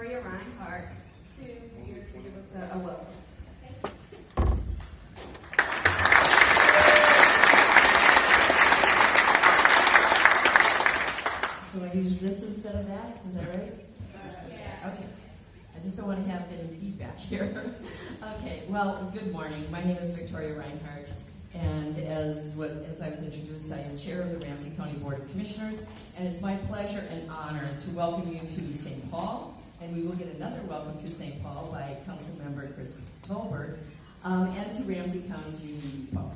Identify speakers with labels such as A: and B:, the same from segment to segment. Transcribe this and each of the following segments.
A: Victoria Reinhardt to here to give us a welcome.
B: So I use this instead of that? Is that right?
A: Yeah.
B: Okay. I just don't want to have any feedback here. Okay, well, good morning. My name is Victoria Reinhardt, and as I was introduced, I am chair of the Ramsey County Board of Commissioners, and it's my pleasure and honor to welcome you to St. Paul, and we will get another welcome to St. Paul by Councilmember Chris Tolbert, and to Ramsey County's Union Depot.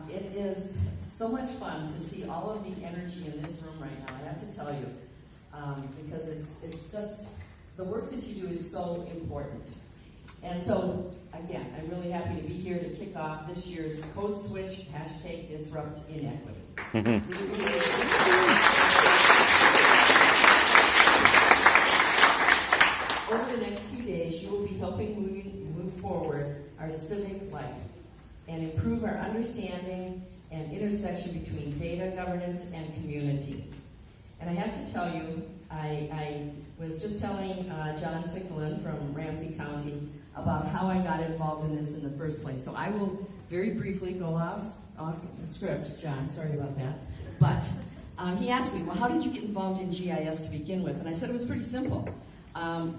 B: It is so much fun to see all of the energy in this room right now, I have to tell you, because it's just, the work that you do is so important. And so, again, I'm really happy to be here to kick off this year's Code Switch #DisruptInequity. Over the next 2 days, you will be helping move forward our civic life and improve our understanding and intersection between data governance and community. And I have to tell you, I was just telling John Sicklin from Ramsey County about how I got involved in this in the first place. So I will very briefly go off the script, John, sorry about that. But he asked me, well, how did you get involved in GIS to begin with? And I said it was pretty simple.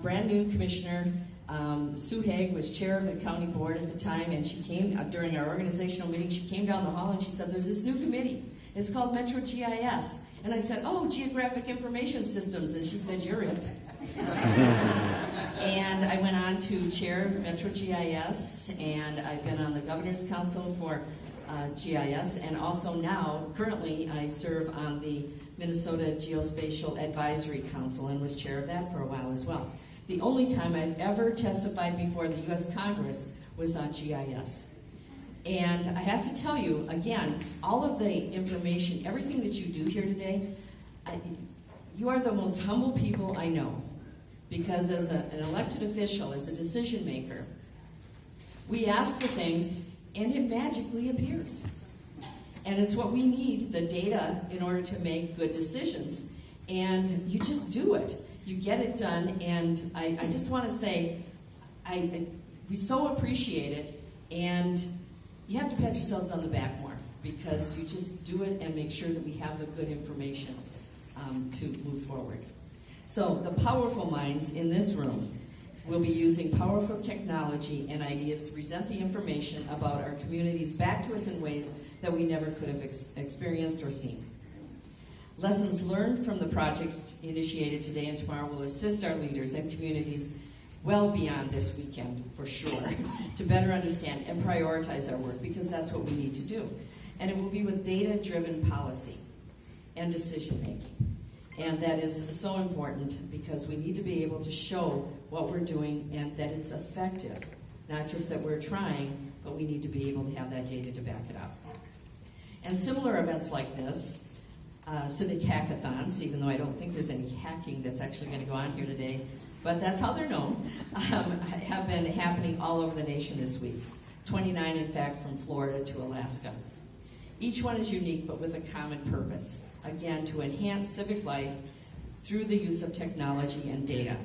B: Brand new commissioner, Sue Haig was chair of the county board at the time, and she came, during our organizational meeting, she came down the hall and she said, there's this new committee. It's called Metro GIS. And I said, oh, Geographic Information Systems. And she said, you're it. And I went on to chair Metro GIS, and I've been on the Governor's Council for GIS, and also now, currently, I serve on the Minnesota Geospatial Advisory Council and was chair of that for a while as well. The only time I've ever testified before the U.S. Congress was on GIS. And I have to tell you, again, all of the information, everything that you do here today, you are the most humble people I know. Because as an elected official, as a decision maker, we ask for things and it magically appears. And it's what we need, the data, in order to make good decisions. And you just do it. You get it done, and I just want to say, we so appreciate it, and you have to pat yourselves on the back more, because you just do it and make sure that we have the good information to move forward. So the powerful minds in this room will be using powerful technology and ideas to present the information about our communities back to us in ways that we never could have experienced or seen. Lessons learned from the projects initiated today and tomorrow will assist our leaders and communities well beyond this weekend, for sure, to better understand and prioritize our work, because that's what we need to do. And it will be with data-driven policy and decision-making. And that is so important, because we need to be able to show what we're doing and that it's effective. Not just that we're trying, but we need to be able to have that data to back it up. And similar events like this, civic hackathons, even though I don't think there's any hacking that's actually going to go on here today, but that's how they're known, have been happening all over the nation this week. 29, in fact, from Florida to Alaska. Each one is unique, but with a common purpose. Again, to enhance civic life through the use of technology and data.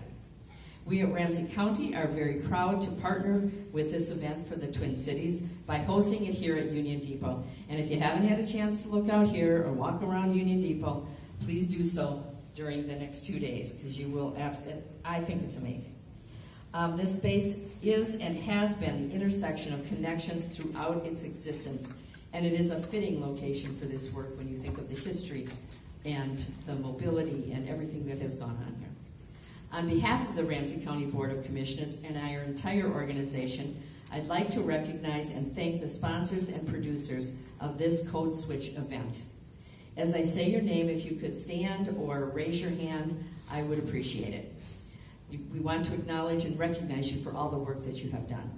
B: We at Ramsey County are very proud to partner with this event for the Twin Cities by hosting it here at Union Depot. And if you haven't had a chance to look out here or walk around Union Depot, please do so during the next 2 days, because you will I think it's amazing. This space is and has been the intersection of connections throughout its existence, and it is a fitting location for this work when you think of the history and the mobility and everything that has gone on here. On behalf of the Ramsey County Board of Commissioners and our entire organization, I'd like to recognize and thank the sponsors and producers of this Code Switch event. As I say your name, if you could stand or raise your hand, I would appreciate it. We want to acknowledge and recognize you for all the work that you have done.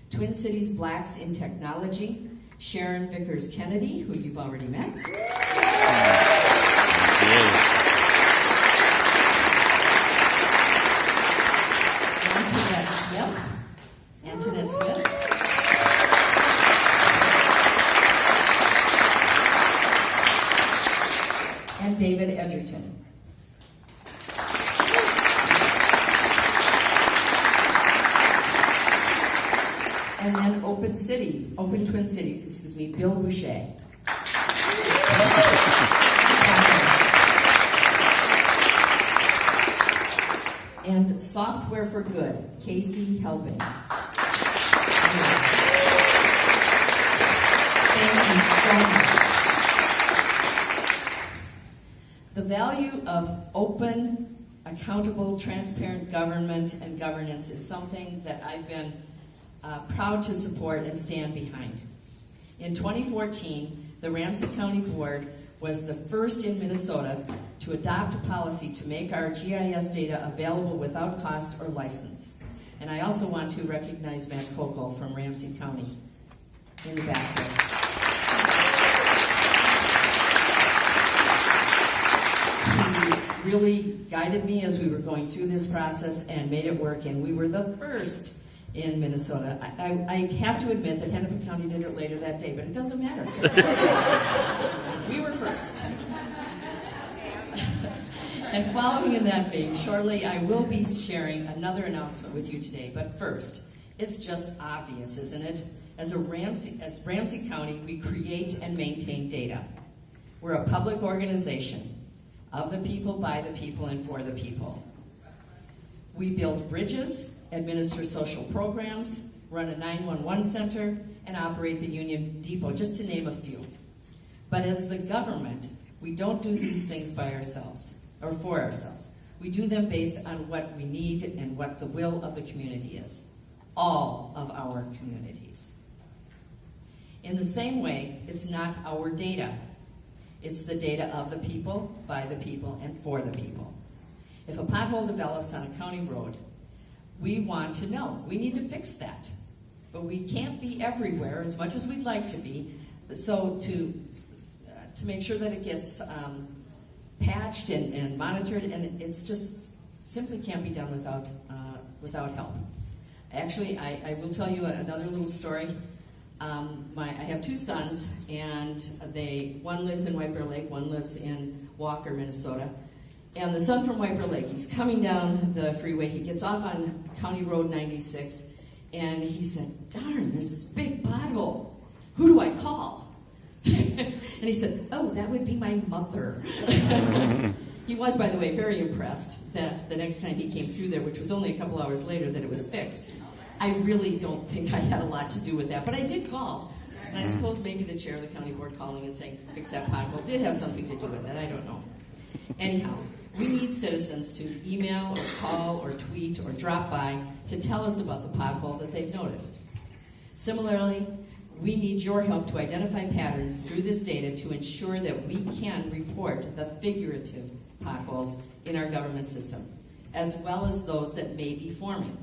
B: Twin Cities Blacks in Technology, Sharon Vickers Kennedy, who you've already met. Antoinette Smith. And David Edgerton. Open Twin Cities, Bill Boucher. And Software for Good, Casey Helbing. Thank you so much. The value of open, accountable, transparent government and governance is something that I've been proud to support and stand behind. In 2014, the Ramsey County Board was the first in Minnesota to adopt a policy to make our GIS data available without cost or license. And I also want to recognize Matt Kokel from Ramsey County in the back there. He really guided me as we were going through this process and made it work, and we were the first in Minnesota. I have to admit that Hennepin County did it later that day, but it doesn't matter. We were first. And following in that vein, shortly I will be sharing another announcement with you today. But first, it's just obvious, isn't it? As Ramsey County, we create and maintain data. We're a public organization of the people, by the people, and for the people. We build bridges, administer social programs, run a 911 center, and operate the Union Depot, just to name a few. But as the government, we don't do these things by ourselves or for ourselves. We do them based on what we need and what the will of the community is. All of our communities. In the same way, it's not our data. It's the data of the people, by the people, and for the people. If a pothole develops on a county road, we want to know. We need to fix that. But we can't be everywhere as much as we'd like to be. So to make sure that it gets patched and monitored, and it's just simply can't be done without help. Actually, I will tell you another little story. I have two sons, and one lives in White Bear Lake, one lives in Walker, Minnesota. And the son from White Bear Lake, he's coming down the freeway. He gets off on County Road 96, and he said, "Darn, there's this big pothole. Who do I call?" And he said, "Oh, that would be my mother." He was, by the way, very impressed that the next time he came through there, which was only a couple hours later, that it was fixed. I really don't think I had a lot to do with that, but I did call. And I suppose maybe the chair of the county board calling and saying, "Fix that pothole," did have something to do with it. I don't know. Anyhow, we need citizens to email or call or tweet or drop by to tell us about the pothole that they've noticed. Similarly, we need your help to identify patterns through this data to ensure that we can report the figurative potholes in our government system, as well as those that may be forming.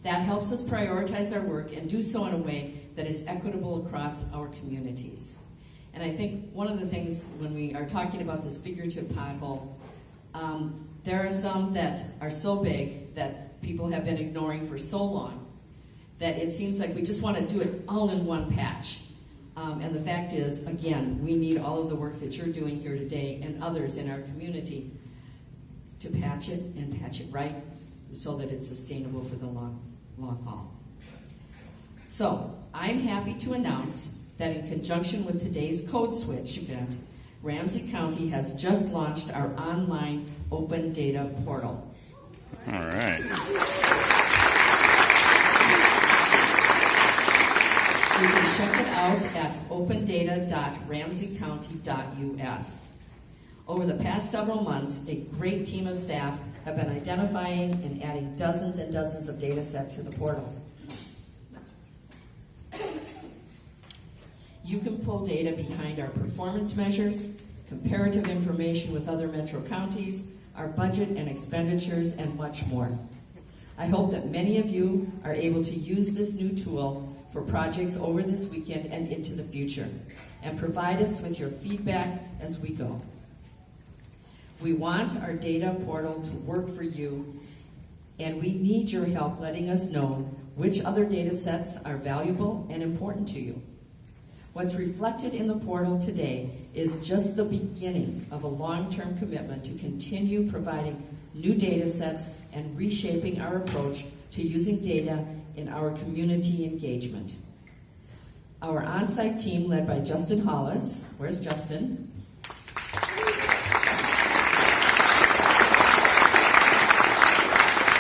B: That helps us prioritize our work and do so in a way that is equitable across our communities. And I think one of the things when we are talking about this figurative pothole, there are some that are so big that people have been ignoring for so long that it seems like we just want to do it all in one patch. And the fact is, again, we need all of the work that you're doing here today and others in our community to patch it and patch it right so that it's sustainable for the long haul. So, I'm happy to announce that in conjunction with today's Code Switch event, Ramsey County has just launched our online open data portal.
C: All right.
B: You can check it out at opendata.ramseycounty.us. Over the past several months, a great team of staff have been identifying and adding dozens and dozens of data sets to the portal. You can pull data behind our performance measures, comparative information with other metro counties, our budget and expenditures, and much more. I hope that many of you are able to use this new tool for projects over this weekend and into the future, and provide us with your feedback as we go. We want our data portal to work for you, and we need your help letting us know which other data sets are valuable and important to you. What's reflected in the portal today is just the beginning of a long-term commitment to continue providing new data sets and reshaping our approach to using data in our community engagement. Our on-site team, led by Justin Hollis, where's Justin?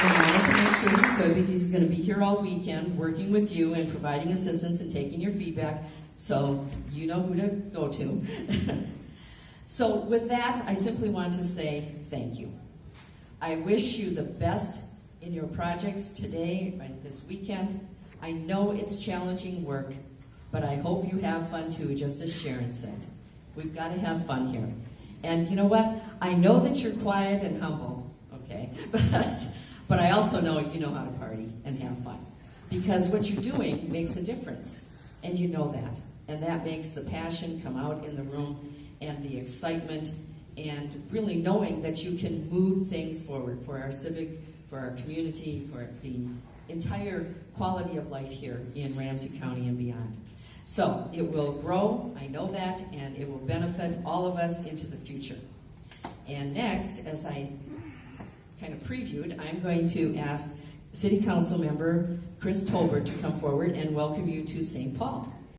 B: I wanted to make sure he stood because he's going to be here all weekend working with you and providing assistance and taking your feedback, so you know who to go to. So with that, I simply want to say thank you. I wish you the best in your projects today and this weekend. I know it's challenging work, but I hope you have fun too, just as Sharon said. We've got to have fun here. And you know what? I know that you're quiet and humble, okay? But I also know you know how to party and have fun. Because what you're doing makes a difference, and you know that. And that makes the passion come out in the room, and the excitement, and really knowing that you can move things forward for our civic, for our community, for the entire quality of life here in Ramsey County and beyond. So it will grow, I know that, and it will benefit all of us into the future. And next, as I kind of previewed, I'm going to ask City Council Member Chris Tolbert to come forward and welcome you to St. Paul.